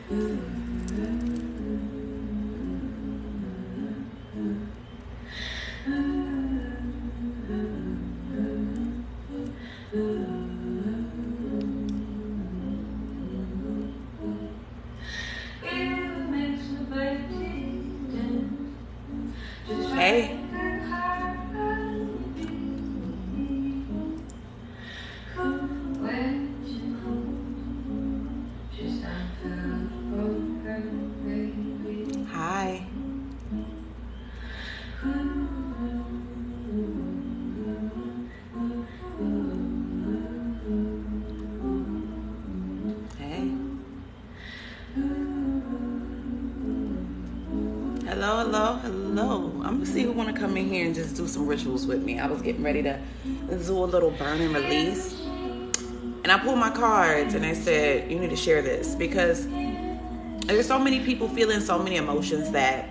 Hey. Hi. Hey. Hello, hello, hello. I'm gonna see who wanna come in here and just do some rituals with me. I was getting ready to do a little burn and release. And I pulled my cards and I said, you need to share this because there's so many people feeling so many emotions that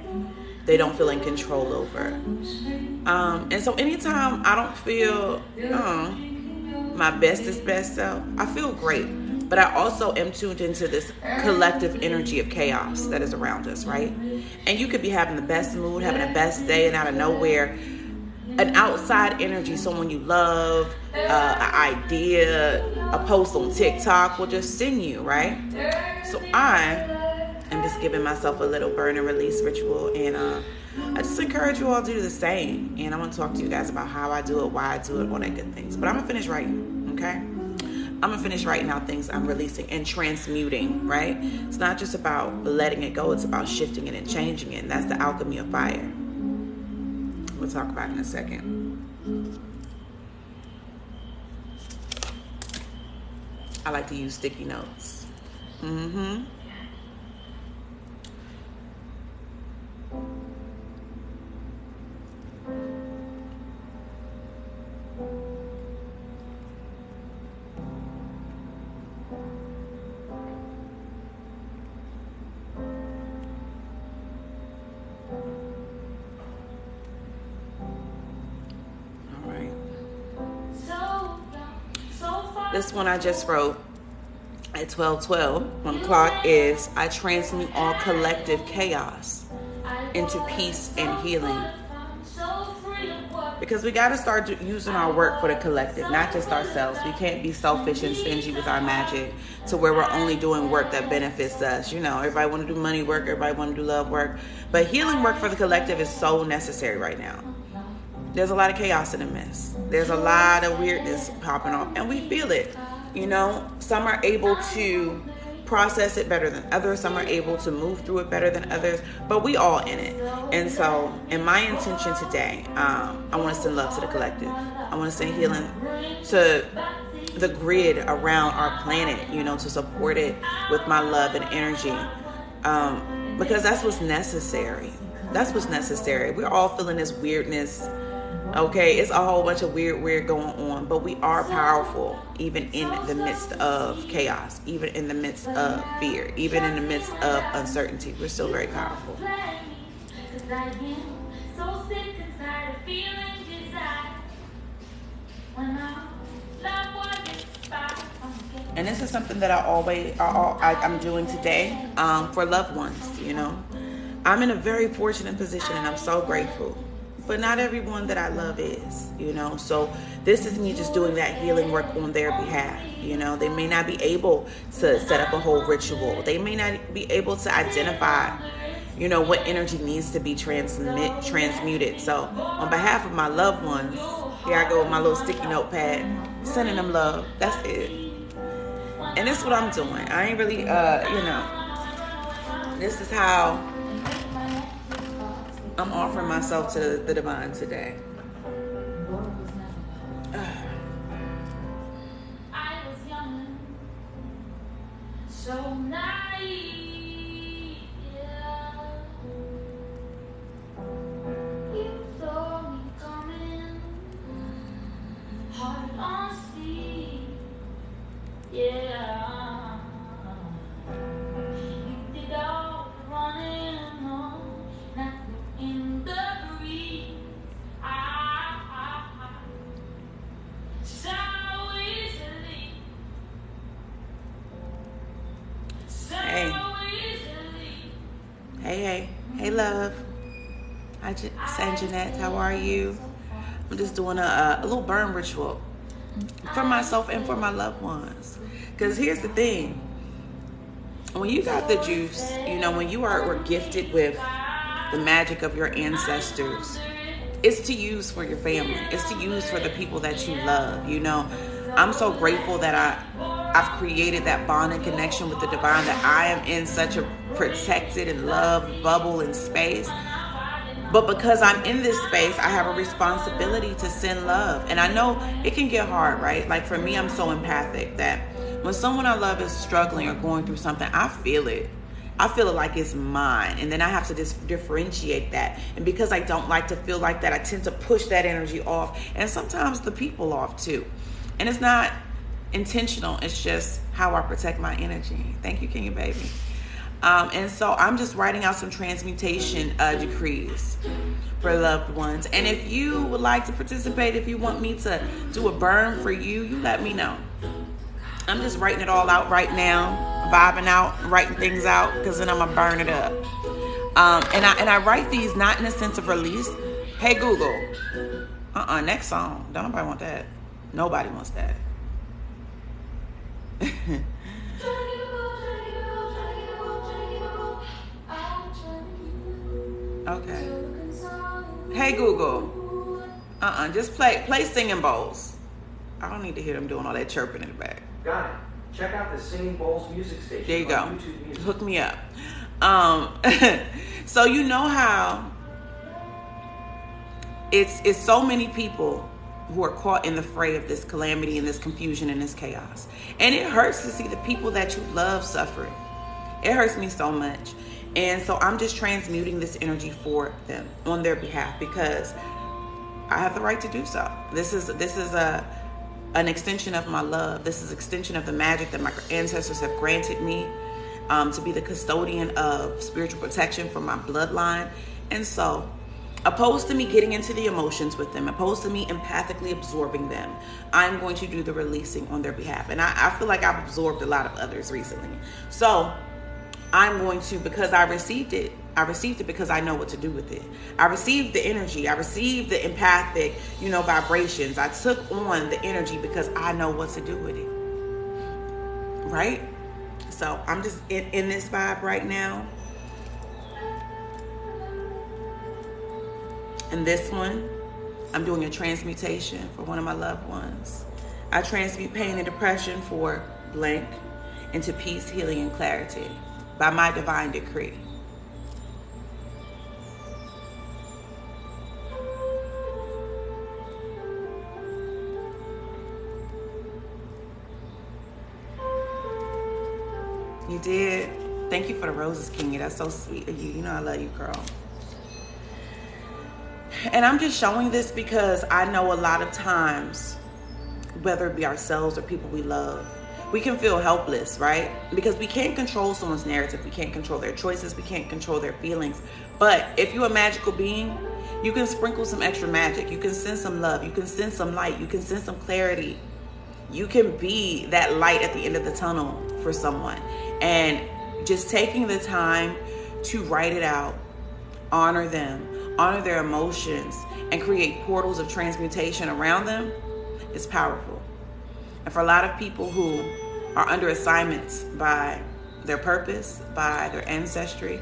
they don't feel in control over. And so anytime I don't feel my bestest best self, I feel great. But I also am tuned into this collective energy of chaos that is around us, right? And you could be having the best mood, having the best day, and out of nowhere, an outside energy, someone you love, an idea, a post on TikTok will just sting you, right? So I am just giving myself a little burn and release ritual, and I just encourage you all to do the same. And I want to talk to you guys about how I do it, why I do it, all that good things. But I'm gonna finish writing, okay? I'm gonna finish writing out things I'm releasing and transmuting, right? It's not just about letting it go, it's about shifting it and changing it. And that's the alchemy of fire. We'll talk about it in a second. I like to use sticky notes. This one I just wrote at 12:12. 1 o'clock is I transmute all collective chaos into peace and healing. Because we got to start using our work for the collective, not just ourselves. We can't be selfish and stingy with our magic to where we're only doing work that benefits us. You know, everybody want to do money work, everybody want to do love work. But healing work for the collective is so necessary right now. There's a lot of chaos in the mess. There's a lot of weirdness popping off, and we feel it. You know, some are able to process it better than others. Some are able to move through it better than others, but we all in it. And so, in my intention today, I want to send love to the collective. I want to send healing to the grid around our planet, you know, to support it with my love and energy, because that's what's necessary. That's what's necessary. We're all feeling this weirdness. Okay, it's a whole bunch of weird going on, but we are powerful even in the midst of chaos, even in the midst of fear, even in the midst of uncertainty. We're still very powerful. And this is something that I'm doing today for loved ones, you know. I'm in a very fortunate position and I'm so grateful. But not everyone that I love is, you know. So this is me just doing that healing work on their behalf, you know. They may not be able to set up a whole ritual. They may not be able to identify, you know, what energy needs to be transmuted. So on behalf of my loved ones, here I go with my little sticky notepad, sending them love. That's it. And this is what I'm doing. I ain't really, you know, this is how I'm offering myself to the divine today. I was young, so naive. Yeah. You saw me coming, heart on speed. Yeah. You did all the running on, not in the breeze. So easily. So hey. hey. Hey, love. Hi, San Jeanette. How are you? I'm just doing a little burn ritual for myself and for my loved ones. Because here's the thing. When you got the juice, you know, when you were gifted with the magic of your ancestors, it's to use for your family. It's to use for the people that you love. You know, I'm so grateful that I've created that bond and connection with the divine, that I am in such a protected and loved bubble and space. But because I'm in this space, I have a responsibility to send love. And I know it can get hard, right? Like for me, I'm so empathic that when someone I love is struggling or going through something, I feel it. I feel it like it's mine. And then I have to just differentiate that. And because I don't like to feel like that, I tend to push that energy off. And sometimes the people off too. And it's not intentional. It's just how I protect my energy. Thank you, Kenya Baby. And so I'm just writing out some transmutation decrees for loved ones. And if you would like to participate, if you want me to do a burn for you, you let me know. I'm just writing it all out right now, vibing out, writing things out, because then I'm going to burn it up. And I write these not in a sense of release. Hey, Google. Next song. Don't nobody want that. Nobody wants that. Okay. Hey, Google. Just play Singing Bowls. I don't need to hear them doing all that chirping in the back. Got it. Check out the Singing Bowls music station. There you go. Hook me up. So you know how it's so many people who are caught in the fray of this calamity and this confusion and this chaos. And it hurts to see the people that you love suffering. It hurts me so much. And so I'm just transmuting this energy for them on their behalf because I have the right to do so. This is an extension of my love. This is an extension of the magic that my ancestors have granted me to be the custodian of spiritual protection for my bloodline. And so, opposed to me getting into the emotions with them, opposed to me empathically absorbing them, I'm going to do the releasing on their behalf. And I feel like I've absorbed a lot of others recently. So I'm going to, because I received it because I know what to do with it. I received the energy. I received the empathic, vibrations. I took on the energy because I know what to do with it. Right? So I'm just in this vibe right now. And this one, I'm doing a transmutation for one of my loved ones. I transmute pain and depression for blank into peace, healing, and clarity by my divine decree. You did. Thank you for the roses, Kenya. That's so sweet of you. You know I love you, girl. And I'm just showing this because I know a lot of times, whether it be ourselves or people we love, we can feel helpless, right? Because we can't control someone's narrative. We can't control their choices. We can't control their feelings. But if you're a magical being, you can sprinkle some extra magic. You can send some love. You can send some light. You can send some clarity. You can be that light at the end of the tunnel for someone. And just taking the time to write it out, honor them, honor their emotions, and create portals of transmutation around them is powerful. And for a lot of people who are under assignments by their purpose, by their ancestry,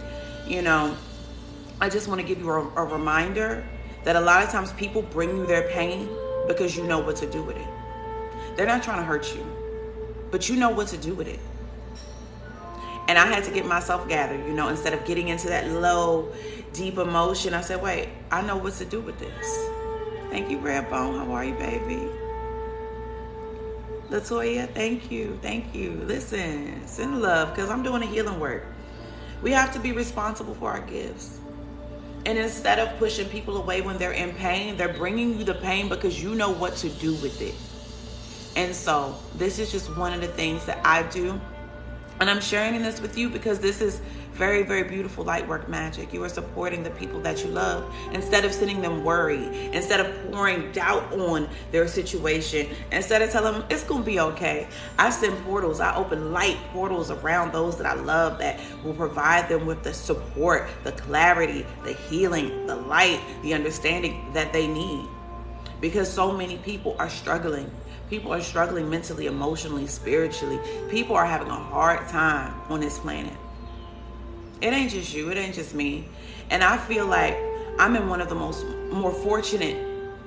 I just want to give you a reminder that a lot of times people bring you their pain because you know what to do with it. They're not trying to hurt you, but you know what to do with it. And I had to get myself gathered, instead of getting into that low, deep emotion. I said, wait, I know what to do with this. Thank you, Redbone. How are you, baby? Latoya, thank you. Thank you. Listen, send love because I'm doing the healing work. We have to be responsible for our gifts. And instead of pushing people away when they're in pain, they're bringing you the pain because you know what to do with it. And so this is just one of the things that I do And I'm sharing this with you because this is very, very beautiful light work magic. You are supporting the people that you love instead of sending them worry, instead of pouring doubt on their situation, instead of telling them it's going to be okay. I send portals. I open light portals around those that I love that will provide them with the support, the clarity, the healing, the light, the understanding that they need. Because so many people are struggling. People are struggling mentally, emotionally, spiritually. People are having a hard time on this planet. It ain't just you. It ain't just me. And I feel like I'm in one of the more fortunate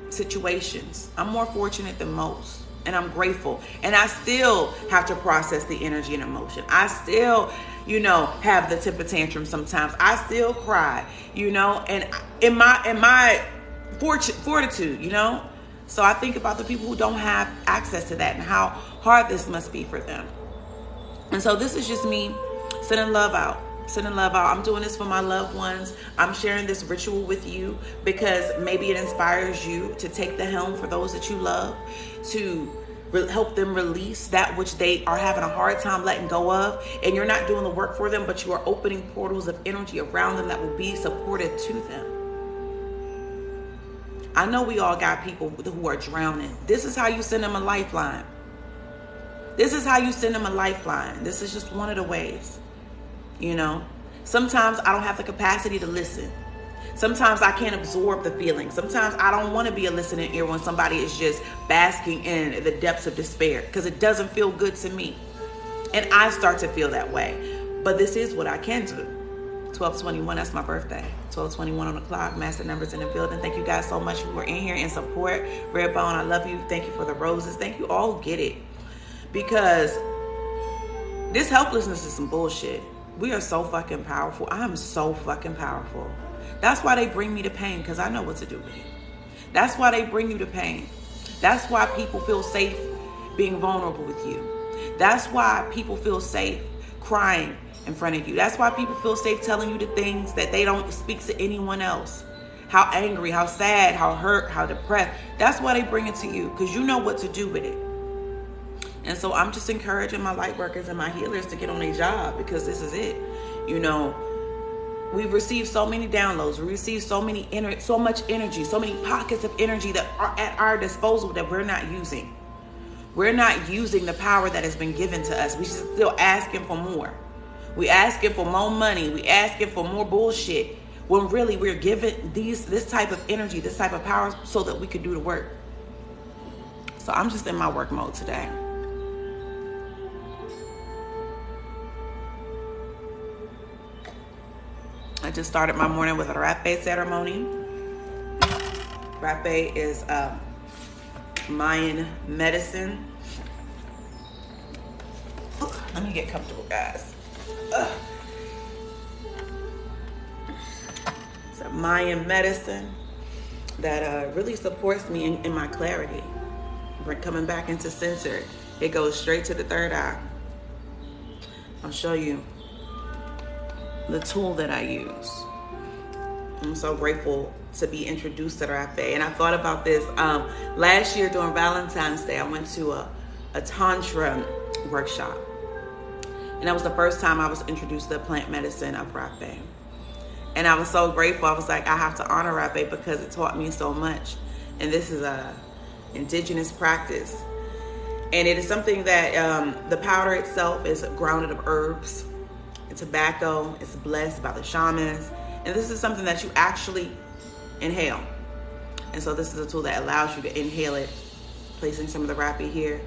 situations. I'm more fortunate than most. And I'm grateful. And I still have to process the energy and emotion. I still, have the temper tantrum sometimes. I still cry, and in my fortitude, So I think about the people who don't have access to that and how hard this must be for them. And so this is just me sending love out. I'm doing this for my loved ones. I'm sharing this ritual with you because maybe it inspires you to take the helm for those that you love, to help them release that which they are having a hard time letting go of. And you're not doing the work for them, but you are opening portals of energy around them that will be supportive to them. I know we all got people who are drowning. This is how you send them a lifeline. This is just one of the ways. Sometimes I don't have the capacity to listen. Sometimes I can't absorb the feeling. Sometimes I don't want to be a listening ear when somebody is just basking in the depths of despair because it doesn't feel good to me. And I start to feel that way. But this is what I can do. 12/21, that's my birthday. 12/21 on the clock. Master numbers in the building. Thank you guys so much for in here in support. Redbone, I love you. Thank you for the roses. Thank you all who get it. Because this helplessness is some bullshit. We are so fucking powerful. I am so fucking powerful. That's why they bring me to pain, because I know what to do with it. That's why they bring you to pain. That's why people feel safe being vulnerable with you. That's why people feel safe crying in front of you. That's why people feel safe telling you the things that they don't speak to anyone else. How angry, how sad, how hurt, how depressed. That's why they bring it to you, because you know what to do with it. And so I'm just encouraging my light workers and my healers to get on their job, because this is it. We've received so many downloads. We receive so much energy, so many pockets of energy that are at our disposal that we're not using. We're not using the power that has been given to us. We're still asking for more. We asking for more money. We asking for more bullshit. When really we're given this type of energy, this type of power so that we could do the work. So I'm just in my work mode today. I just started my morning with a rapé ceremony. Rapé is Mayan medicine. Let me get comfortable, guys. It's a Mayan medicine that really supports me in my clarity. Coming back into center. It goes straight to the third eye. I'll show you the tool that I use. I'm so grateful to be introduced to rapé. And I thought about this last year during Valentine's Day. I went to a Tantra workshop. And that was the first time I was introduced to the plant medicine of rapé. And I was so grateful. I was like, I have to honor rapé because it taught me so much. And this is a indigenous practice. And it is something that the powder itself is grounded of herbs, tobacco. It's blessed by the shamans, and this is something that you actually inhale. And so this is a tool that allows you to inhale it. Placing some of the rapé here.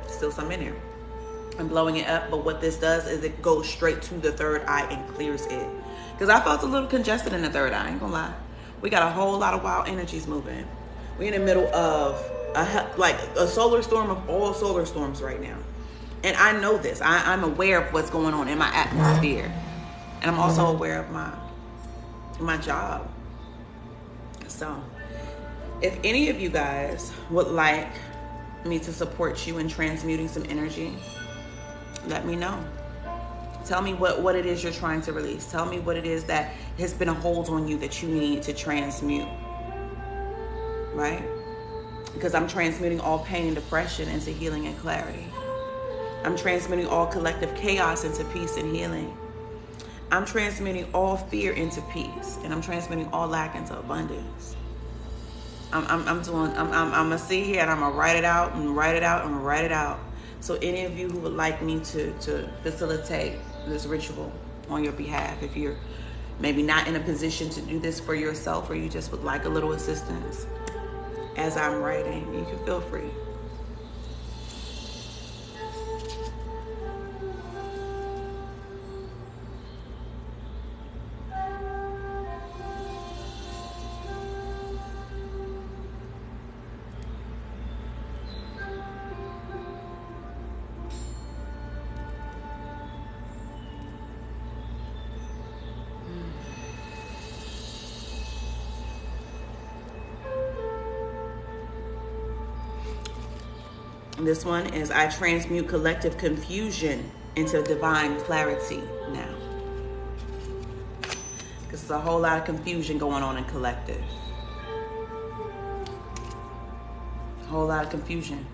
Still some in here. I'm blowing it up, but what this does is it goes straight to the third eye and clears it. Because I felt a little congested in the third eye, I ain't gonna lie. We got a whole lot of wild energies moving. We're in the middle of a solar storm of all solar storms right now. And I know this. I'm aware of what's going on in my atmosphere. And I'm also aware of my job. So if any of you guys would like me to support you in transmuting some energy, let me know. Tell me what it is you're trying to release. Tell me what it is that has been a hold on you that you need to transmute. Right? Because I'm transmuting all pain and depression into healing and clarity. I'm transmuting all collective chaos into peace and healing. I'm transmuting all fear into peace, and I'm transmuting all lack into abundance. I'm gonna sit here and I'm gonna write it out and write it out and write it out. So any of you who would like me to facilitate this ritual on your behalf, if you're maybe not in a position to do this for yourself, or you just would like a little assistance as I'm writing, you can feel free. This one is, I transmute collective confusion into divine clarity now. Because there's a whole lot of confusion going on in collective. A whole lot of confusion.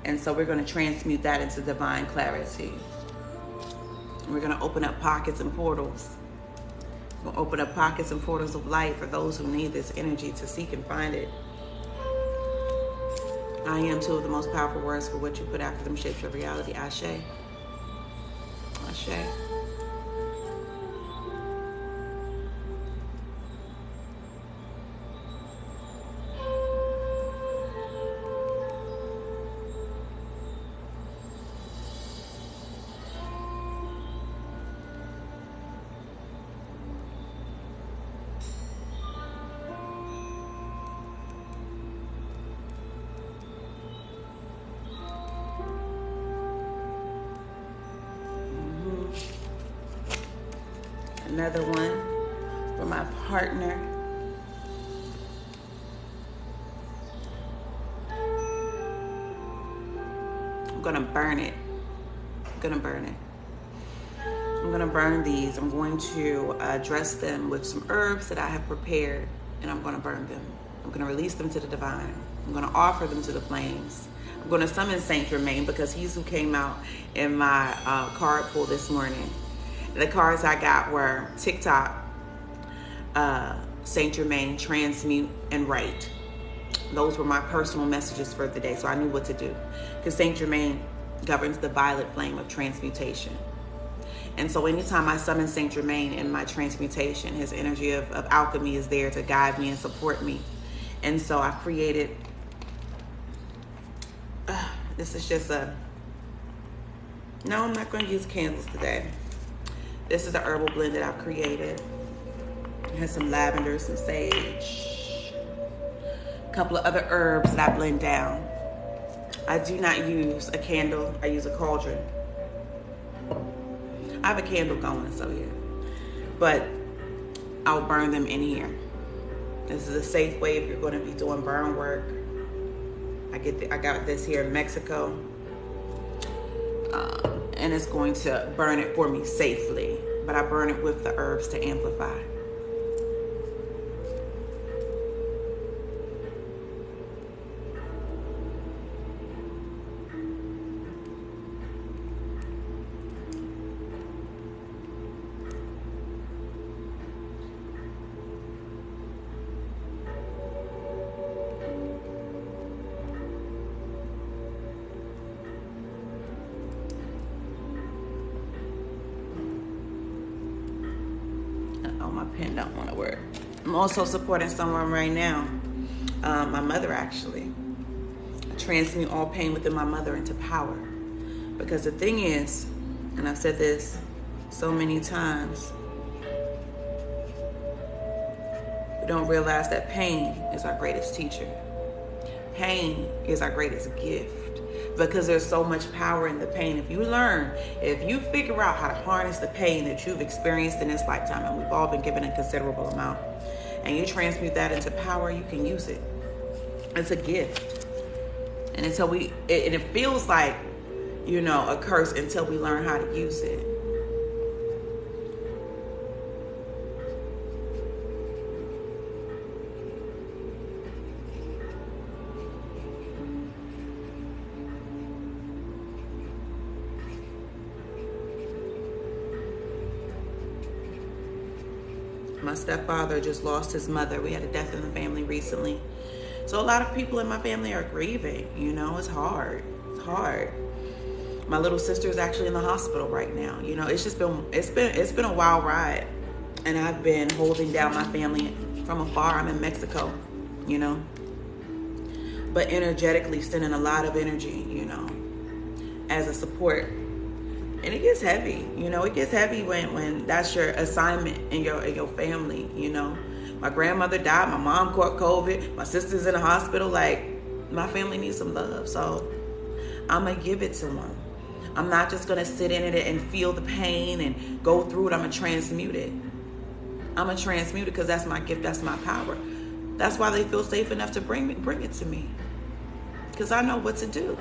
And so we're going to transmute that into divine clarity. We're going to open up pockets and portals. We'll open up pockets and portals of light for those who need this energy to seek and find it. I am two of the most powerful words, for what you put after them shapes your reality. Ashe. Ashe. Another one for my partner. I'm gonna burn it. I'm gonna burn it. I'm gonna burn these. I'm going to dress them with some herbs that I have prepared, and I'm gonna burn them. I'm gonna release them to the divine. I'm gonna offer them to the flames. I'm gonna summon Saint Germain, because he's who came out in my card pull this morning. The cards I got were TikTok, Saint Germain, transmute, and write. Those were my personal messages for the day, so I knew what to do. Because Saint Germain governs the violet flame of transmutation. And so anytime I summon Saint Germain in my transmutation, his energy of alchemy is there to guide me and support me. And so I created, this is just no, I'm not going to use candles today. This is the herbal blend that I've created. It has some lavender, some sage, a couple of other herbs that I blend down. I do not use a candle. I use a cauldron. I have a candle going, so yeah. But I'll burn them in here. This is a safe way if you're going to be doing burn work. I got this here in Mexico. And it's going to burn it for me safely. But I burn it with the herbs to amplify. My pen don't want to work. I'm also supporting someone right now. My mother, actually. I transmute all pain within my mother into power. Because the thing is, and I've said this so many times, we don't realize that pain is our greatest teacher. Pain is our greatest gift. Because there's so much power in the pain. If you figure out how to harness the pain that you've experienced in this lifetime, and we've all been given a considerable amount, and you transmute that into power, you can use it. It's a gift. And it feels like, a curse until we learn how to use it. My stepfather just lost his mother. We had a death in the family recently. So a lot of people in my family are grieving. You know, it's hard. It's hard. My little sister is actually in the hospital right now. You know, it's been a wild ride. And I've been holding down my family from afar. I'm in Mexico, you know. But energetically sending a lot of energy, you know, as a support. And it gets heavy, you know. It gets heavy when that's your assignment in your family, you know. My grandmother died. My mom caught COVID. My sister's in the hospital. Like, my family needs some love. So I'm going to give it to them. I'm not just going to sit in it and feel the pain and go through it. I'm going to transmute it. I'm going to transmute it because that's my gift. That's my power. That's why they feel safe enough to bring it to me. Because I know what to do.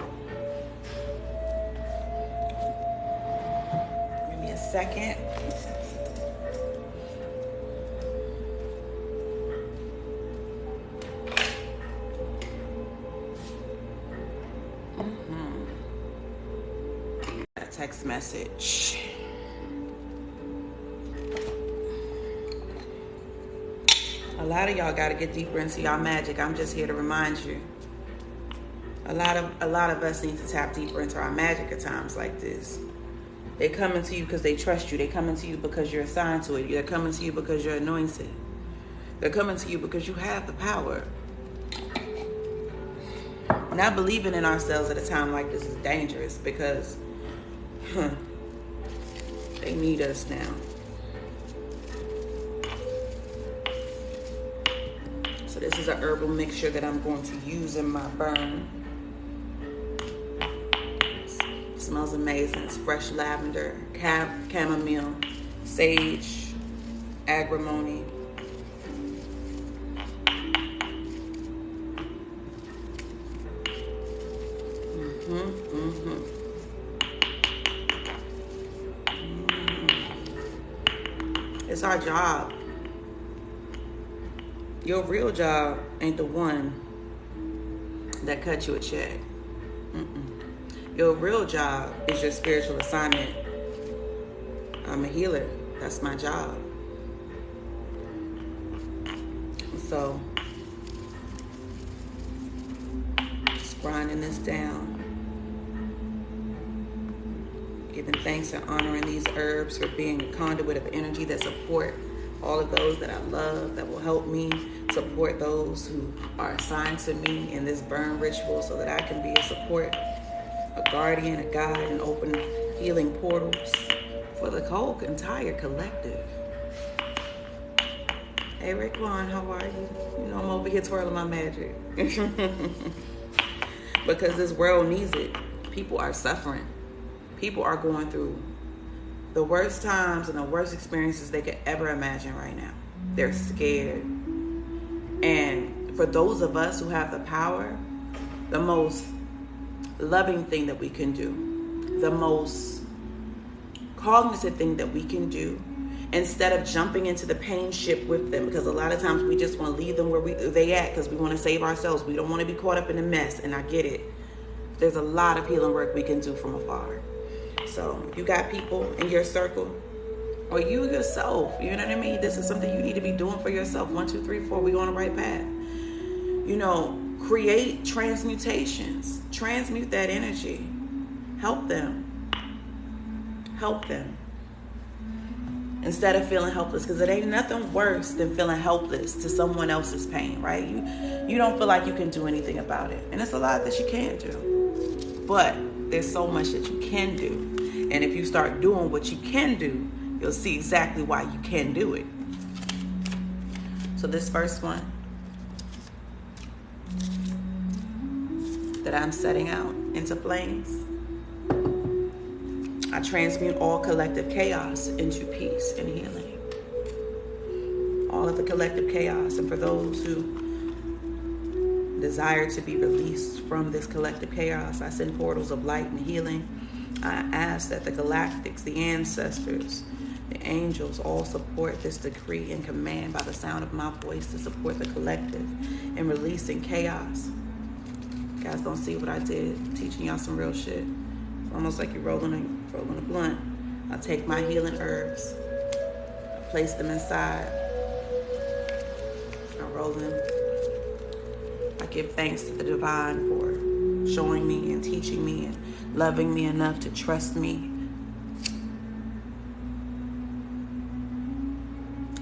Give me a second. A text message. A lot of y'all got to get deeper into y'all magic. I'm just here to remind you. A lot of us need to tap deeper into our magic at times like this. They coming to you because they trust you. They coming to you because you're assigned to it. They're coming to you because you're anointed. They're coming to you because you have the power. Not believing in ourselves at a time like this is dangerous because they need us now. So this is a herbal mixture that I'm going to use in my burn. Smells amazing. It's fresh lavender, chamomile, sage, agrimony. It's our job. Your real job ain't the one that cut you a check. Your real job is your spiritual assignment. I'm a healer. That's my job. So, just grinding this down. Giving thanks and honoring these herbs for being a conduit of energy that support all of those that I love, that will help me support those who are assigned to me in this burn ritual so that I can be a support, a guardian, a guide, and open healing portals for the whole entire collective. Hey, Raekwon, how are you? You know, I'm over here twirling my magic. Because this world needs it. People are suffering. People are going through the worst times and the worst experiences they could ever imagine right now. They're scared. And for those of us who have the power, the most loving thing that we can do, the most cognizant thing that we can do, instead of jumping into the pain ship with them, because a lot of times we just want to leave them where they at because we want to save ourselves. We don't want to be caught up in the mess, and I get it. There's a lot of healing work we can do from afar. So if you got people in your circle, or you yourself, you know what I mean? This is something you need to be doing for yourself. 1, 2, 3, 4, we on the right path. You know, create transmutations. Transmute that energy. Help them. Help them. Instead of feeling helpless, because it ain't nothing worse than feeling helpless to someone else's pain, right? You don't feel like you can do anything about it. And it's a lot that you can't do. But there's so much that you can do. And if you start doing what you can do, you'll see exactly why you can do it. So this first one that I'm setting out into flames, I transmute all collective chaos into peace and healing. All of the collective chaos. And for those who desire to be released from this collective chaos, I send portals of light and healing. I ask that the galactics, the ancestors, the angels all support this decree and command by the sound of my voice to support the collective in releasing chaos. You guys don't see what I did, teaching y'all some real shit. It's almost like you're rolling a blunt. I take my healing herbs, place them inside rolling. I give thanks to the divine for showing me and teaching me and loving me enough to trust me.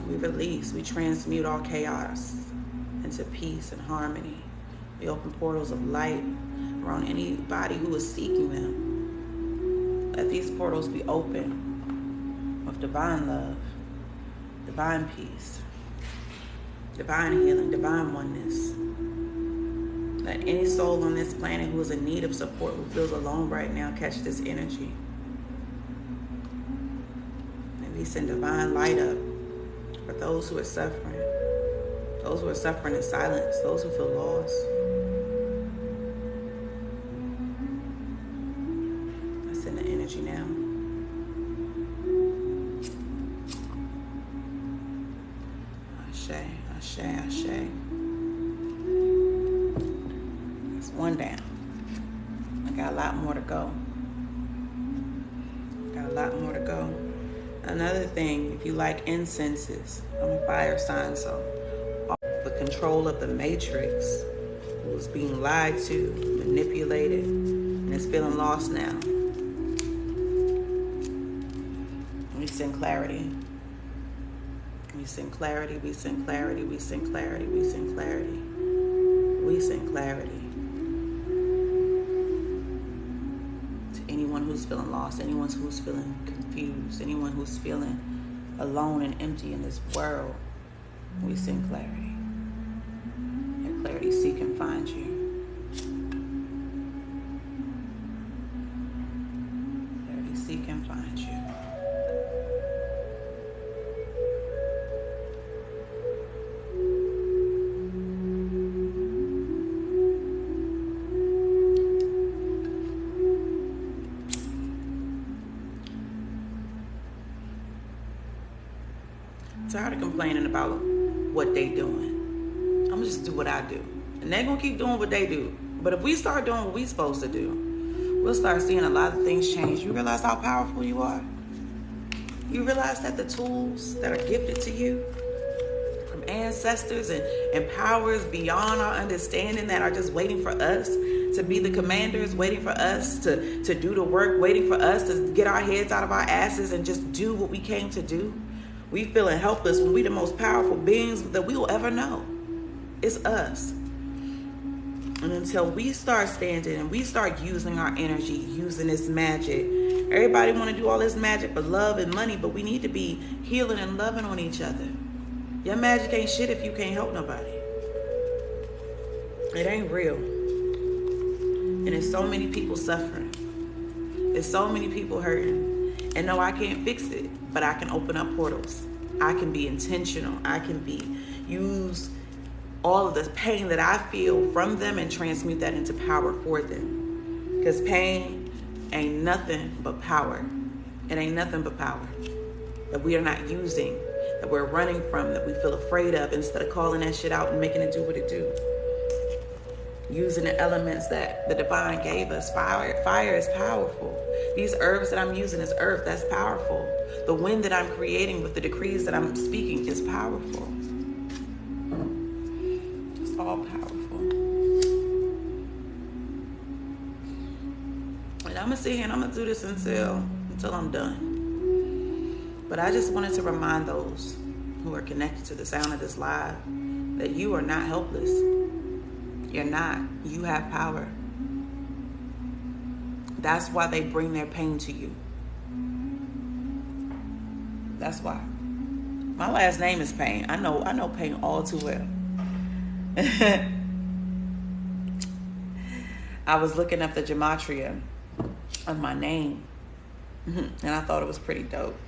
We release, we transmute all chaos into peace and harmony. We open portals of light around anybody who is seeking them. Let these portals be open with divine love, divine peace, divine healing, divine oneness. Let any soul on this planet who is in need of support, who feels alone right now, catch this energy. And we send divine light up for those who are suffering in silence, those who feel lost. I send the energy now. Ashe, ashe, ashe. That's one down. I got a lot more to go. Another thing, if you like incenses, I'm a fire sign, so the control of the matrix, who is being lied to, manipulated, and is feeling lost now. We send clarity. We send clarity, we send clarity, we send clarity, we send clarity. We send clarity to anyone who's feeling lost, anyone who's feeling confused, anyone who's feeling alone and empty in this world. We send clarity. And clarity seek and find you. Clarity seek and find you. Tired of complaining about what they doing. I'm gonna just do what I do. And they're gonna keep doing what they do. But if we start doing what we're supposed to do, we'll start seeing a lot of things change. You realize how powerful you are? You realize that the tools that are gifted to you from ancestors and powers beyond our understanding that are just waiting for us to be the commanders, waiting for us to do the work, waiting for us to get our heads out of our asses and just do what we came to do. We feeling helpless when we the most powerful beings that we will ever know. It's us. And until we start standing and we start using our energy, using this magic, everybody want to do all this magic for love and money, but we need to be healing and loving on each other. Your magic ain't shit if you can't help nobody. It ain't real. And there's so many people suffering. There's so many people hurting. And no, I can't fix it, but I can open up portals. I can be intentional. I can use all of the pain that I feel from them and transmute that into power for them. Because pain ain't nothing but power. It ain't nothing but power that we are not using, that we're running from, that we feel afraid of, instead of calling that shit out and making it do what it do. Using the elements that the divine gave us. Fire is powerful. These herbs that I'm using is earth, that's powerful. The wind that I'm creating with the decrees that I'm speaking is powerful. It's all powerful. And I'm gonna sit here and I'm gonna do this until I'm done. But I just wanted to remind those who are connected to the sound of this live that you are not helpless. You're not. You have power. That's why they bring their pain to you. That's why. My last name is Pain. I know pain all too well. I was looking up the gematria of my name, and I thought it was pretty dope.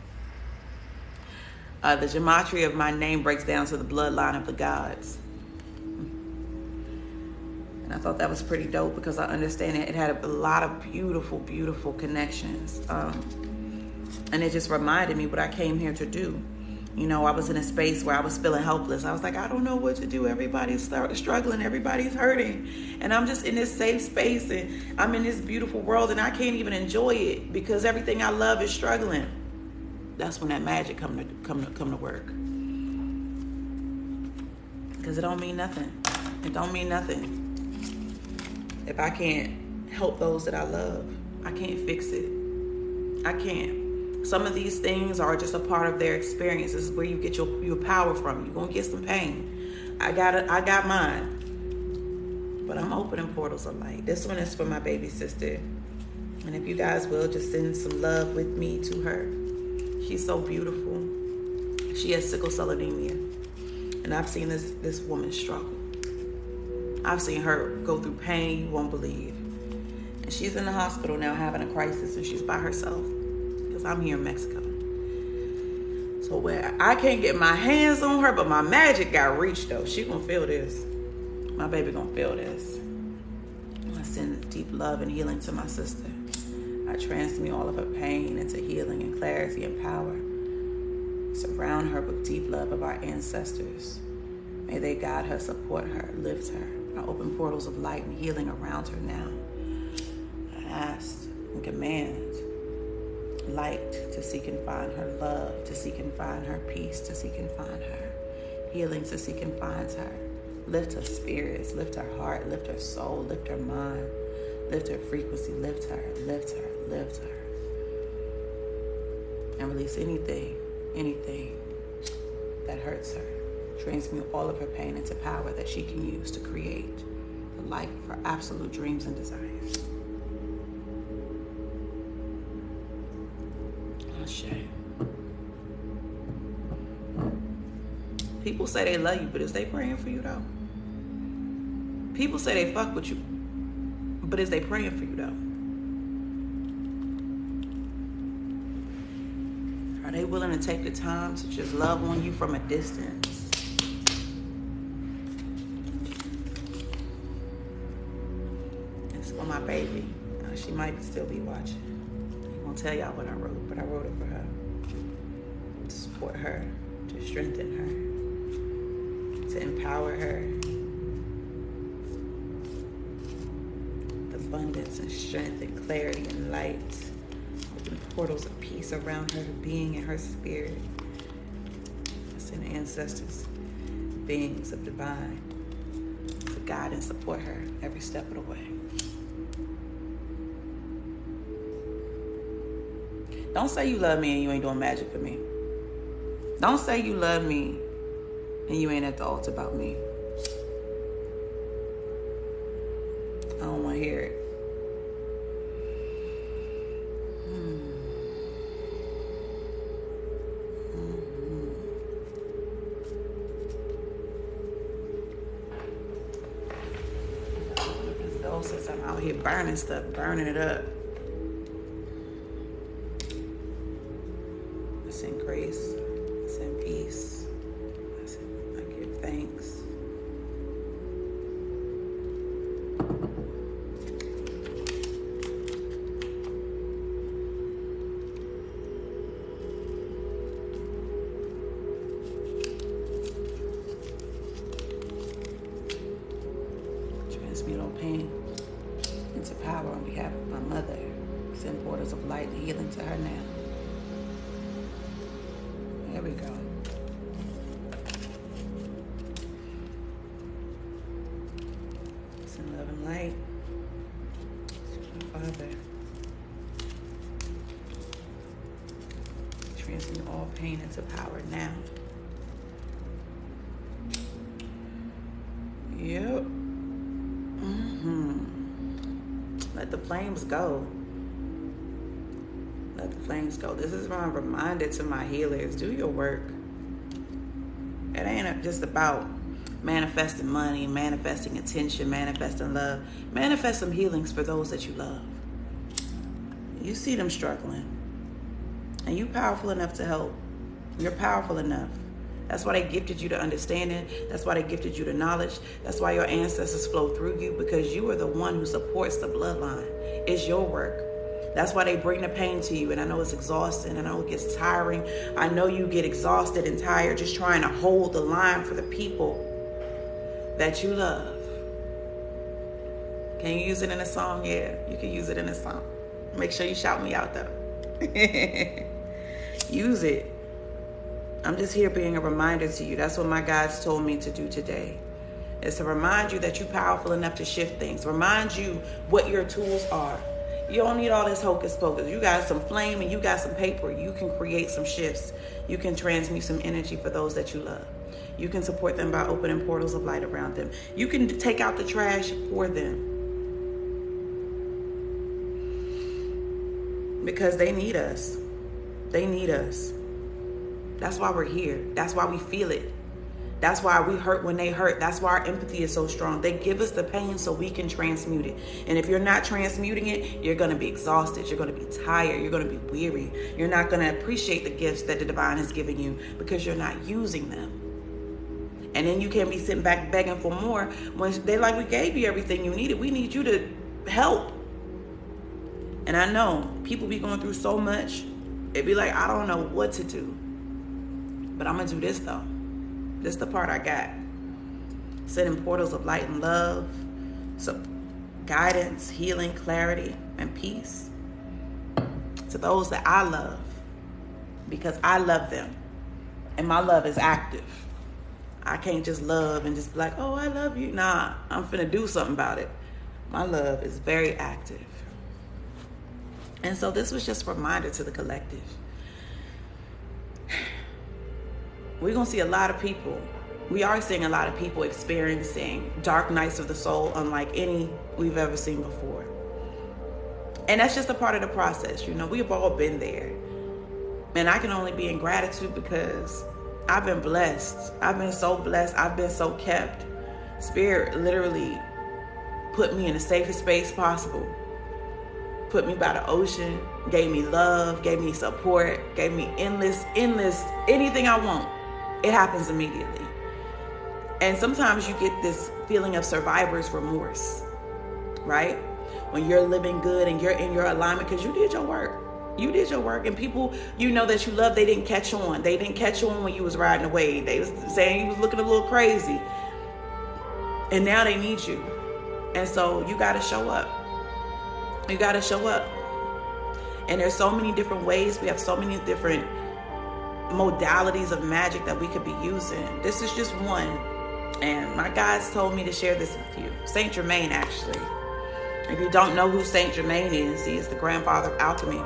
The gematria of my name breaks down to the bloodline of the gods. I thought that was pretty dope because I understand it had a lot of beautiful, beautiful connections. And it just reminded me what I came here to do. You know, I was in a space where I was feeling helpless. I was like, I don't know what to do. Everybody's struggling. Everybody's hurting. And I'm just in this safe space and I'm in this beautiful world and I can't even enjoy it because everything I love is struggling. That's when that magic come to work. Because it don't mean nothing. It don't mean nothing. If I can't help those that I love, I can't fix it. I can't. Some of these things are just a part of their experience. This is where you get your power from. You're going to get some pain. I got mine. But I'm opening portals of light. This one is for my baby sister. And if you guys will, just send some love with me to her. She's so beautiful. She has sickle cell anemia. And I've seen this woman struggle. I've seen her go through pain you won't believe. And she's in the hospital now having a crisis, and she's by herself because I'm here in Mexico. So where I can't get my hands on her, but my magic got reached though. She gonna feel this. My baby gonna feel this. I send deep love and healing to my sister. I transmute all of her pain into healing and clarity and power. Surround her with deep love of our ancestors. May they guide her, support her, lift her. I open portals of light and healing around her now. I ask and command light to seek and find her, love to seek and find her, peace to seek and find her, healing to seek and find her. Lift her spirits, lift her heart, lift her soul, lift her mind, lift her frequency, lift her, lift her, lift her. And release anything that hurts her. Transmute all of her pain into power that she can use to create the life of her absolute dreams and desires. Ashe. People say they love you, but is they praying for you though? People say they fuck with you, but is they praying for you though? Are they willing to take the time to just love on you from a distance? It's for my baby. She might still be watching. I won't tell y'all what I wrote, but I wrote it for her. To support her, to strengthen her, to empower her. With abundance and strength and clarity and light. Portals of peace around her being and her spirit. I send ancestors, beings of divine, to guide and support her every step of the way. Don't say you love me and you ain't doing magic for me. Don't say you love me and you ain't at the altar about me. I don't want to hear it. Since I'm out here burning stuff, burning it up. I send grace, I send peace, I give thanks. Transmute all pain into power on behalf of my mother. Send portals of light and healing to her now. There we go. Send love and light to my Father. Transmute all pain into power now. Yep. Let the flames go. Let the flames go. This is my reminder to my healers. Do your work. It ain't just about manifesting money, manifesting attention, manifesting love. Manifest some healings for those that you love. You see them struggling. And you're powerful enough to help. You're powerful enough. That's why they gifted you to understanding. That's why they gifted you to knowledge. That's why your ancestors flow through you, because you are the one who supports the bloodline. It's your work. That's why they bring the pain to you. And I know it's exhausting. I know it gets tiring. I know you get exhausted and tired just trying to hold the line for the people that you love. Can you use it in a song? Yeah, you can use it in a song. Make sure you shout me out though. Use it. I'm just here being a reminder to you. That's what my guides told me to do today. Is to remind you that you're powerful enough to shift things. Remind you what your tools are. You don't need all this hocus pocus. You got some flame and you got some paper. You can create some shifts. You can transmute some energy for those that you love. You can support them by opening portals of light around them. You can take out the trash for them. Because they need us. They need us. That's why we're here. That's why we feel it. That's why we hurt when they hurt. That's why our empathy is so strong. They give us the pain so we can transmute it. And if you're not transmuting it, you're going to be exhausted. You're going to be tired. You're going to be weary. You're not going to appreciate the gifts that the divine has given you because you're not using them. And then you can't be sitting back begging for more when they're like, we gave you everything you needed. We need you to help. And I know people be going through so much. It'd be like, I don't know what to do. But I'm going to do this though. This is the part I got. Setting portals of light and love. So guidance, healing, clarity, and peace. To those that I love. Because I love them. And my love is active. I can't just love and just be like, oh, I love you. Nah, I'm finna do something about it. My love is very active. And so this was just a reminder to the collective. We're going to see a lot of people. We are seeing a lot of people experiencing dark nights of the soul unlike any we've ever seen before. And that's just a part of the process. You know, we've all been there. And I can only be in gratitude because I've been blessed. I've been so blessed. I've been so kept. Spirit literally put me in the safest space possible. Put me by the ocean, gave me love, gave me support, gave me endless, anything I want. It happens immediately. And sometimes you get this feeling of survivor's remorse, right? When you're living good and you're in your alignment because you did your work. You did your work, and people you know that you love, they didn't catch on. They didn't catch on when you was riding away. They was saying you was looking a little crazy. And now they need you. And so you got to show up. You got to show up. And there's so many different ways. We have so many different modalities of magic that we could be using. This is just one. And my guides told me to share this with you. Saint Germain, actually. If you don't know who Saint Germain is, he is the grandfather of alchemy.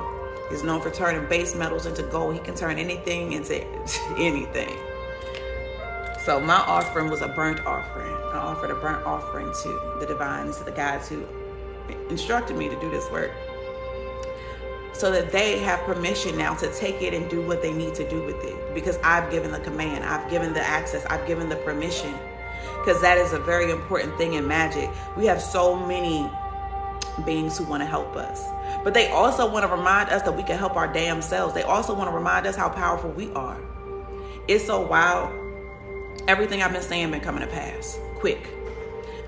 He's known for turning base metals into gold. He can turn anything into anything. So my offering was a burnt offering. I offered a burnt offering to the divines, to the guides who instructed me to do this work, so that they have permission now to take it and do what they need to do with it, because I've given the command, I've given the access, I've given the permission, because that is a very important thing in magic. We have so many beings who want to help us, but they also want to remind us that we can help our damn selves. They also want to remind us how powerful we are. It's so wild. Everything I've been saying been coming to pass quick,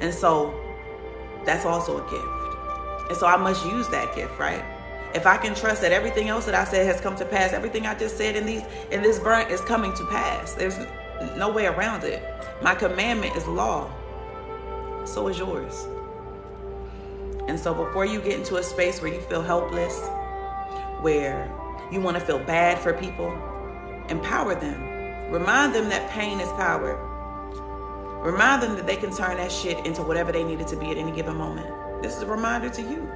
and so that's also a gift. And so I must use that gift, right? If I can trust that everything else that I said has come to pass, everything I just said in this burnt is coming to pass. There's no way around it. My commandment is law. So is yours. And so before you get into a space where you feel helpless, where you want to feel bad for people, empower them. Remind them that pain is power. Remind them that they can turn that shit into whatever they need it to be at any given moment. This is a reminder to you.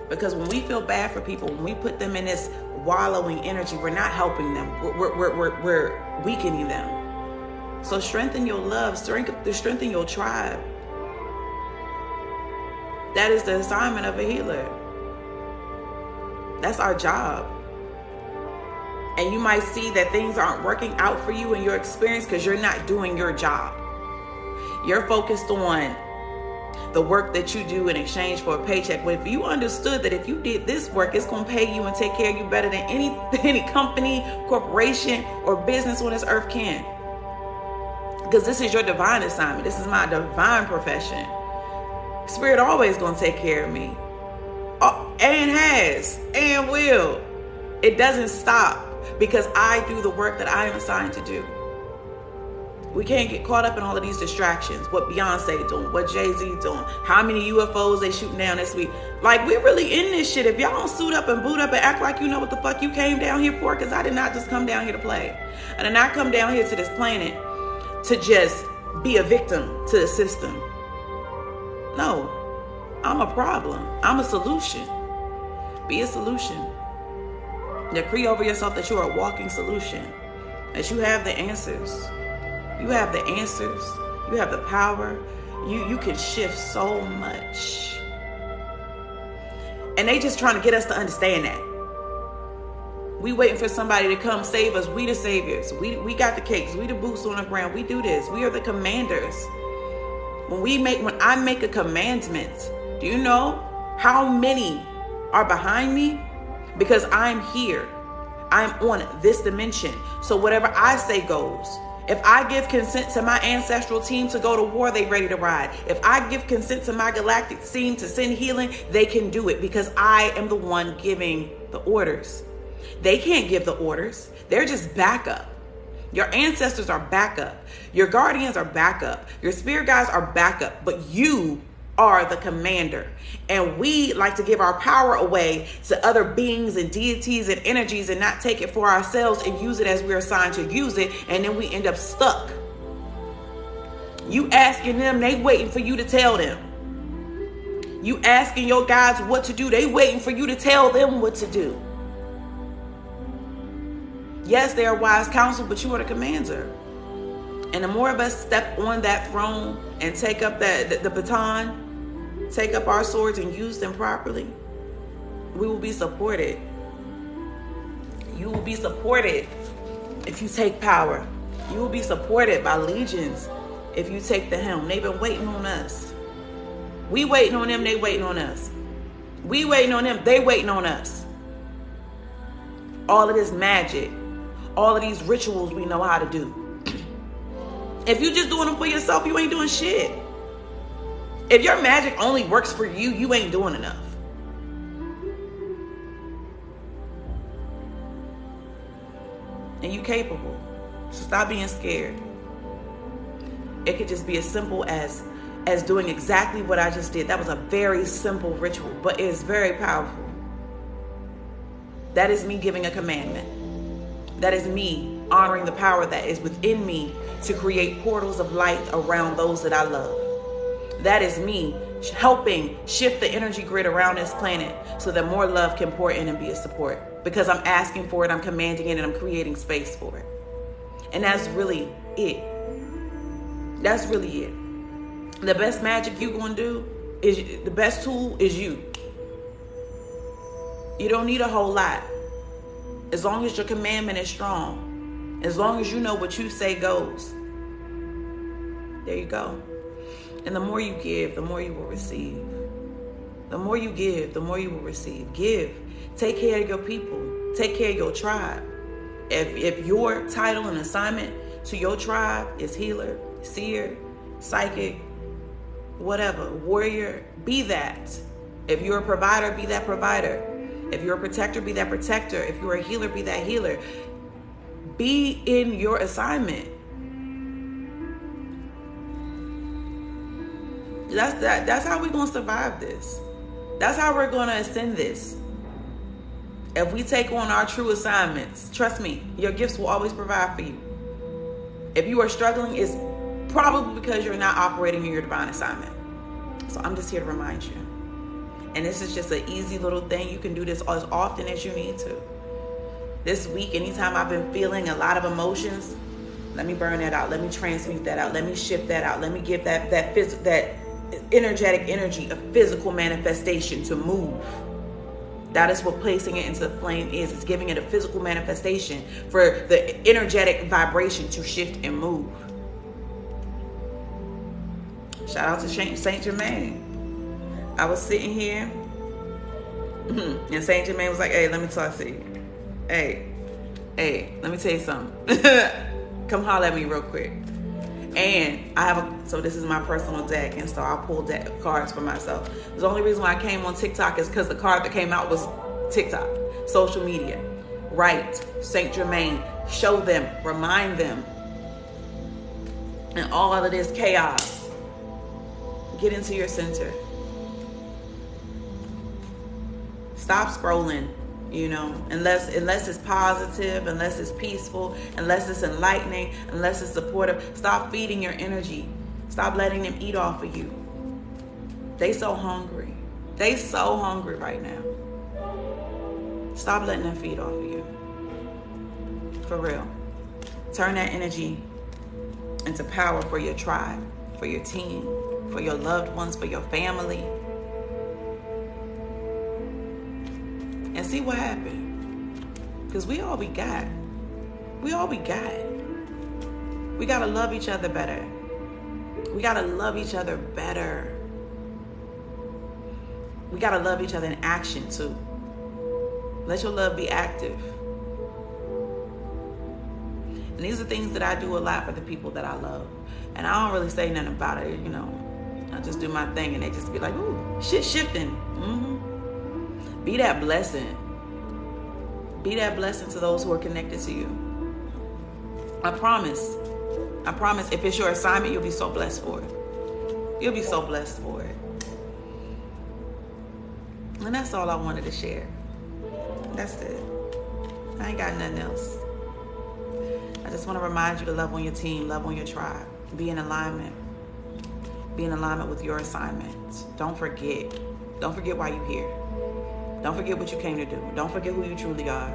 Because when we feel bad for people, when we put them in this wallowing energy, we're not helping them. We're weakening them. So strengthen your love, strengthen your tribe. That is the assignment of a healer. That's our job. And you might see that things aren't working out for you in your experience because you're not doing your job. You're focused on the work that you do in exchange for a paycheck. But if you understood that if you did this work, it's going to pay you and take care of you better than any company, corporation, or business on this earth can. Because this is your divine assignment. This is my divine profession. Spirit always going to take care of me. And has. And will. It doesn't stop because I do the work that I am assigned to do. We can't get caught up in all of these distractions. What Beyonce doing, what Jay-Z doing, how many UFOs they shooting down this week. Like, we really in this shit. If y'all don't suit up and boot up and act like you know what the fuck you came down here for, because I did not just come down here to play. I did not come down here to this planet to just be a victim to the system. No, I'm a problem. I'm a solution. Be a solution. Decree over yourself that you are a walking solution. That you have the answers. You have the answers. You have the power. You can shift so much. And they just trying to get us to understand that. We waiting for somebody to come save us. We the saviors. We got the cakes. We the boots on the ground. We do this. We are the commanders. When I make a commandment, do you know how many are behind me? Because I'm here. I'm on this dimension. So whatever I say goes. If I give consent to my ancestral team to go to war, they ready to ride. If I give consent to my galactic team to send healing, they can do it because I am the one giving the orders. They can't give the orders. They're just backup. Your ancestors are backup. Your guardians are backup. Your spirit guides are backup. But you are the commander. And we like to give our power away to other beings and deities and energies and not take it for ourselves and use it as we're assigned to use it. And then we end up stuck. You asking them, they waiting for you to tell them. You asking your guides what to do, they waiting for you to tell them what to do. Yes, they are wise counsel, but you are the commander. And the more of us step on that throne and take up the baton, take up our swords and use them properly, we will be supported. You will be supported if you take power. You will be supported by legions if you take the helm. They've been waiting on us. We waiting on them, they waiting on us. We waiting on them, they waiting on us. All of this magic, all of these rituals we know how to do. If you just doing them for yourself, you ain't doing shit. If your magic only works for you, you ain't doing enough. And you capable. So stop being scared. It could just be as simple as doing exactly what I just did. That was a very simple ritual, but it is very powerful. That is me giving a commandment. That is me honoring the power that is within me to create portals of light around those that I love. That is me helping shift the energy grid around this planet so that more love can pour in and be a support. Because I'm asking for it, I'm commanding it, and I'm creating space for it. And that's really it. That's really it. The best magic you're going to do is, the best tool is you. You don't need a whole lot. As long as your commandment is strong. As long as you know what you say goes. There you go. And the more you give, the more you will receive. The more you give, the more you will receive. Give. Take care of your people. Take care of your tribe. If your title and assignment to your tribe is healer, seer, psychic, whatever, warrior, be that. If you're a provider, be that provider. If you're a protector, be that protector. If you're a healer, be that healer. Be in your assignment. That's how we're going to survive this. That's how we're going to ascend this. If we take on our true assignments, trust me, your gifts will always provide for you. If you are struggling, it's probably because you're not operating in your divine assignment. So I'm just here to remind you. And this is just an easy little thing. You can do this as often as you need to. This week, anytime I've been feeling a lot of emotions, let me burn that out. Let me transmute that out. Let me shift that out. Let me give that energetic energy a physical manifestation to move. That is what placing it into the flame is. It's giving it a physical manifestation for the energetic vibration to shift and move. Shout out to Saint Germain. I was sitting here and Saint Germain was like, hey, let me talk to you. Hey, let me tell you something. Come holler at me real quick. And so this is my personal deck, and so I pulled deck cards for myself. The only reason why I came on TikTok is because the card that came out was TikTok, social media. Right, Saint Germain, show them, remind them. and all of this chaos. Get into your center. Stop scrolling, unless it's positive, unless it's peaceful, unless it's enlightening, unless it's supportive. Stop feeding your energy. Stop letting them eat off of you. They so hungry. They so hungry right now. Stop letting them feed off of you. For real. Turn that energy into power for your tribe, for your team, for your loved ones, for your family. And see what happened. Because we all we got. We all we got. We got to love each other better. We got to love each other better. We got to love each other in action too. Let your love be active. And these are things that I do a lot for the people that I love. And I don't really say nothing about it, I just do my thing and they just be like, ooh, shit shifting. Mm-hmm. Be that blessing. Be that blessing to those who are connected to you. I promise. If it's your assignment, you'll be so blessed for it. You'll be so blessed for it. And that's all I wanted to share. That's it. I ain't got nothing else. I just want to remind you to love on your team, love on your tribe. Be in alignment. Be in alignment with your assignments. Don't forget. Don't forget why you're here. Don't forget what you came to do. Don't forget who you truly are.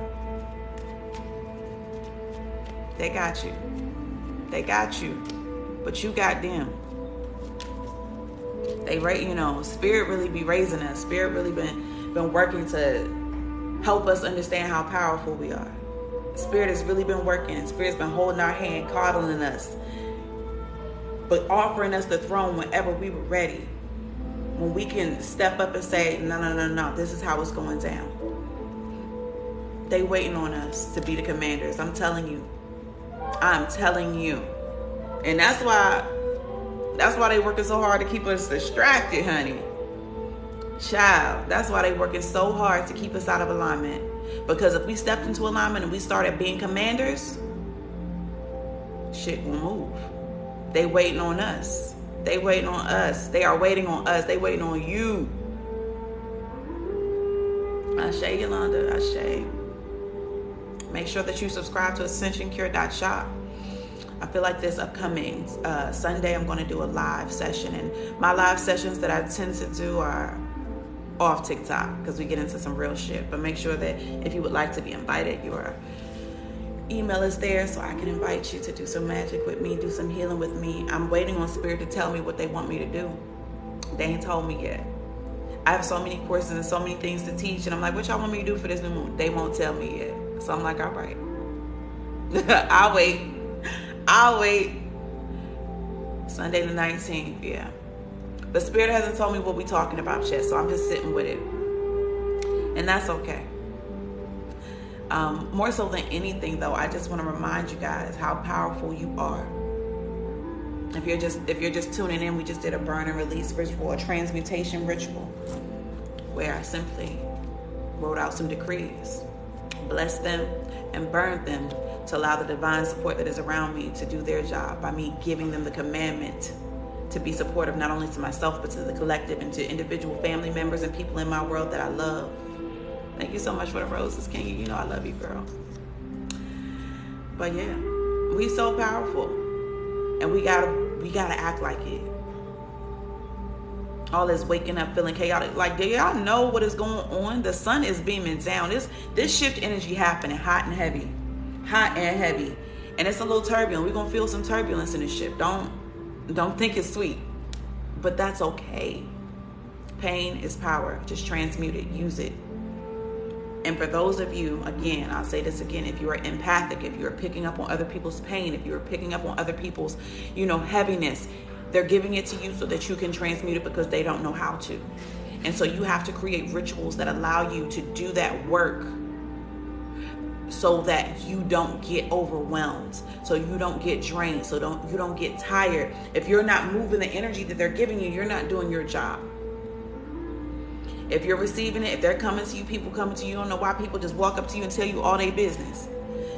They got you. They got you. But you got them. Spirit really be raising us. Spirit really been working to help us understand how powerful we are. Spirit has really been working. Spirit's been holding our hand, coddling us, but offering us the throne whenever we were ready. When we can step up and say, no, this is how it's going down. They waiting on us to be the commanders. I'm telling you. And that's why they working so hard to keep us distracted, honey. Child, that's why they working so hard to keep us out of alignment. Because if we stepped into alignment and we started being commanders, shit will move. They waiting on us. They waiting on us. They are waiting on us. They waiting on you. Ashe, Yolanda. Ashe. Make sure that you subscribe to AscensionCure.shop. I feel like this upcoming Sunday, I'm going to do a live session. And my live sessions that I tend to do are off TikTok because we get into some real shit. But make sure that if you would like to be invited, your email is there so I can invite you to do some magic with me, do some healing with me. I'm waiting on Spirit to tell me what they want me to do. They ain't told me yet. I have so many courses and so many things to teach, and I'm like, what y'all want me to do for this new moon? They won't tell me yet. So I'm like, all right. I'll wait. Sunday the 19th, yeah. But Spirit hasn't told me what we're talking about yet, so I'm just sitting with it. And that's okay. More so than anything, though, I just want to remind you guys how powerful you are. If you're just tuning in, we just did a burn and release ritual, a transmutation ritual, where I simply wrote out some decrees, blessed them, and burned them to allow the divine support that is around me to do their job by me giving them the commandment to be supportive not only to myself but to the collective and to individual family members and people in my world that I love. Thank you so much for the roses, King. You know I love you, girl. But yeah, we so powerful, and we gotta act like it. All this waking up feeling chaotic. Like, do y'all know what is going on? The sun is beaming down. This shift energy happening, hot and heavy, and it's a little turbulent. We're gonna feel some turbulence in this shift. Don't think it's sweet, but that's okay. Pain is power. Just transmute it. Use it. And for those of you, again, I'll say this again, if you are empathic, if you're picking up on other people's pain, if you're picking up on other people's, heaviness, they're giving it to you so that you can transmute it because they don't know how to. And so you have to create rituals that allow you to do that work so that you don't get overwhelmed, so you don't get drained, so you don't get tired. If you're not moving the energy that they're giving you, you're not doing your job. If you're receiving it, if they're coming to you, people coming to you, you don't know why people just walk up to you and tell you all their business.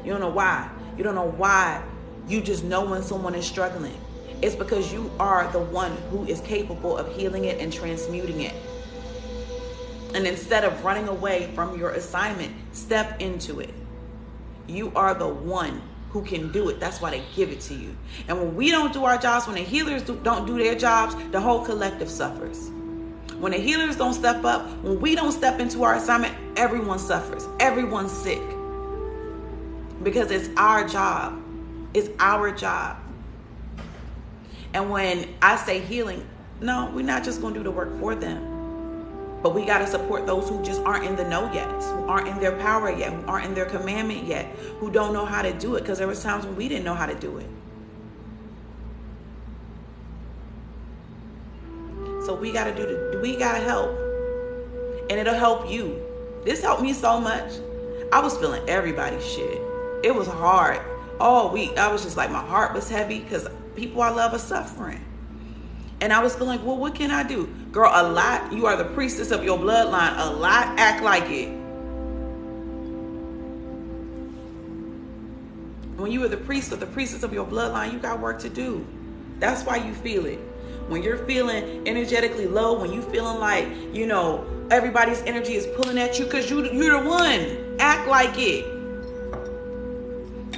You don't know why. You don't know why. You just know when someone is struggling. It's because you are the one who is capable of healing it and transmuting it. And instead of running away from your assignment, step into it. You are the one who can do it. That's why they give it to you. And when we don't do our jobs, when the healers don't do their jobs, the whole collective suffers. When the healers don't step up, when we don't step into our assignment, everyone suffers. Everyone's sick. Because it's our job. It's our job. And when I say healing, no, we're not just going to do the work for them. But we got to support those who just aren't in the know yet, who aren't in their power yet, who aren't in their commandment yet, who don't know how to do it. Because there was times when we didn't know how to do it. So we got to help. And it'll help you. This helped me so much. I was feeling everybody's shit. It was hard. All week, I was just like, my heart was heavy because people I love are suffering. And I was feeling, well, what can I do? Girl, a lot. You are the priestess of your bloodline. A lot. Act like it. When you are the priest or the priestess of your bloodline, you got work to do. That's why you feel it. When you're feeling energetically low, when you feeling like, everybody's energy is pulling at you because you're the one. Act like it.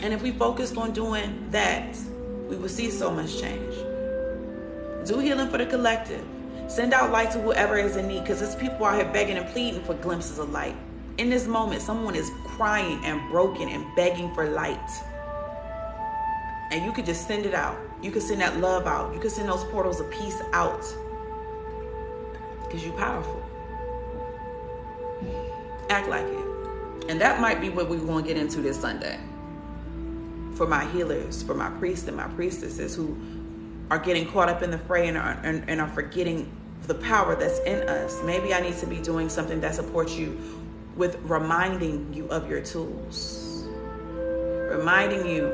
And if we focused on doing that, we will see so much change. Do healing for the collective. Send out light to whoever is in need, because there's people out here begging and pleading for glimpses of light. In this moment, someone is crying and broken and begging for light. And you could just send it out. You could send that love out. You could send those portals of peace out. Because you're powerful. Act like it. And that might be what we're going to get into this Sunday. For my healers, for my priests and my priestesses who are getting caught up in the fray and are forgetting the power that's in us. Maybe I need to be doing something that supports you with reminding you of your tools. Reminding you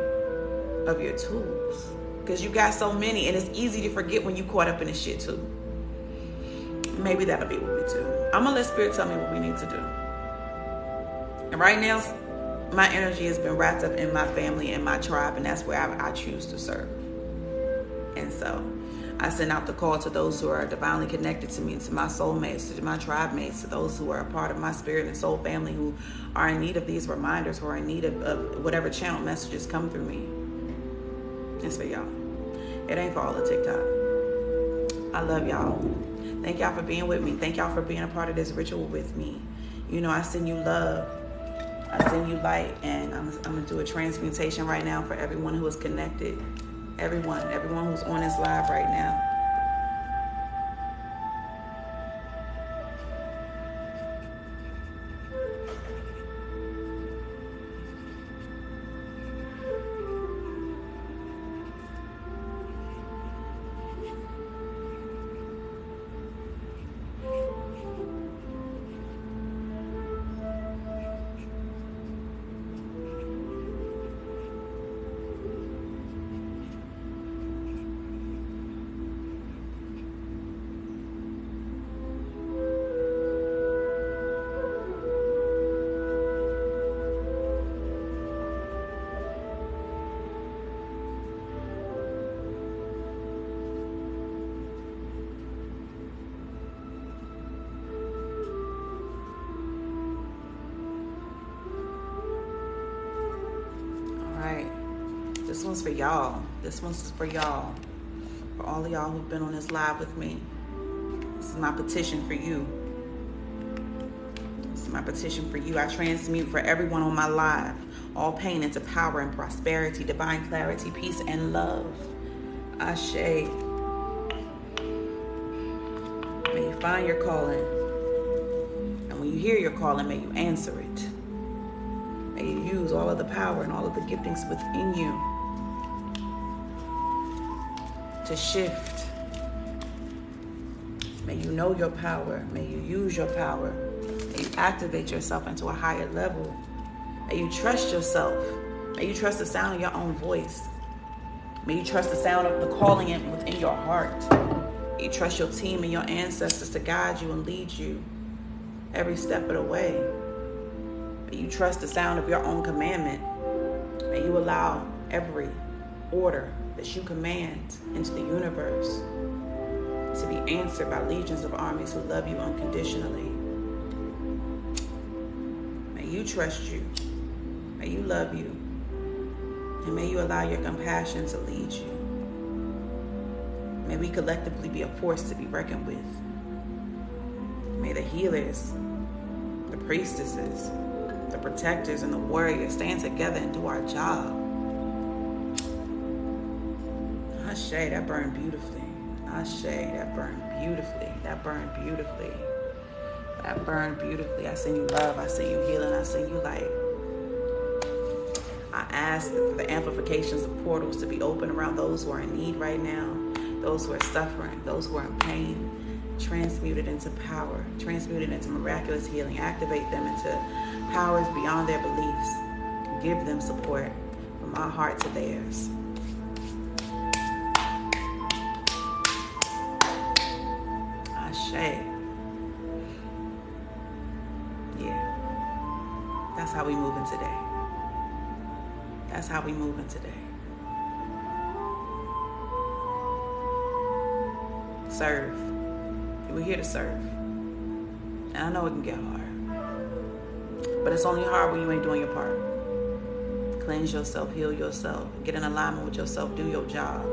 of your tools. Because you got so many and it's easy to forget when you caught up in this shit too. Maybe that'll be what we do. I'm going to let Spirit tell me what we need to do. And right now, my energy has been wrapped up in my family and my tribe, and that's where I choose to serve. And so I send out the call to those who are divinely connected to me, to my soulmates, to my tribe mates, to those who are a part of my spirit and soul family who are in need of these reminders, who are in need of whatever channel messages come through me. It's for y'all. It ain't for all of TikTok. I love y'all. Thank y'all for being with me. Thank y'all for being a part of this ritual with me. I send you love. I send you light, and I'm going to do a transmutation right now for everyone who is connected. Everyone who's on this live right now. This one's for y'all. This one's for y'all. For all of y'all who've been on this live with me. This is my petition for you. This is my petition for you. I transmute for everyone on my live all pain into power and prosperity, divine clarity, peace, and love. Ashe. May you find your calling. And when you hear your calling, may you answer it. May you use all of the power and all of the giftings within you to shift. May you know your power. May you use your power. May you activate yourself into a higher level. May you trust yourself. May you trust the sound of your own voice. May you trust the sound of the calling within your heart. May you trust your team and your ancestors to guide you and lead you every step of the way. May you trust the sound of your own commandment. May you allow every order that you command into the universe to be answered by legions of armies who love you unconditionally. May you trust you. May you love you. And may you allow your compassion to lead you. May we collectively be a force to be reckoned with. May the healers, the priestesses, the protectors, and the warriors stand together and do our job. Ashe, that burned beautifully. Ashe, that burned beautifully. That burned beautifully. That burned beautifully. I send you love. I send you healing. I send you light. I ask for the amplifications of portals to be open around those who are in need right now, those who are suffering, those who are in pain. Transmute it into power. Transmute it into miraculous healing. Activate them into powers beyond their beliefs. Give them support from my heart to theirs. Ashe. Yeah. That's how we moving today. That's how we moving today. Serve. We're here to serve. And I know it can get hard. But it's only hard when you ain't doing your part. Cleanse yourself, heal yourself, get in alignment with yourself, do your job.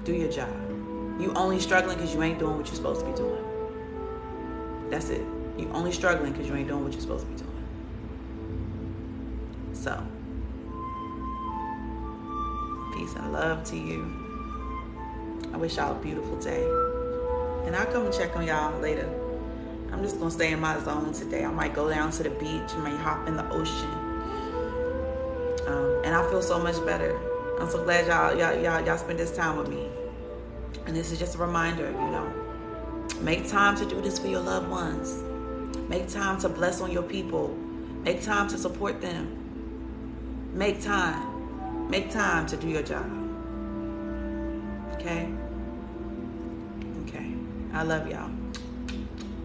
Do your job. You only struggling because you ain't doing what you're supposed to be doing. That's it. You only struggling because you ain't doing what you're supposed to be doing. So, peace and love to you. I wish y'all a beautiful day. And I'll come and check on y'all later. I'm just going to stay in my zone today. I might go down to the beach. I might hop in the ocean. And I feel so much better. I'm so glad y'all spend this time with me. And this is just a reminder, make time to do this for your loved ones. Make time to bless on your people. Make time to support them. Make time. Make time to do your job. Okay? Okay. I love y'all.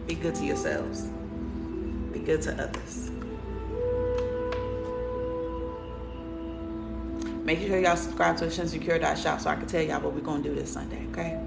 Be good to yourselves. Be good to others. Make sure y'all subscribe to AshenSecure.shop so I can tell y'all what we're going to do this Sunday, okay?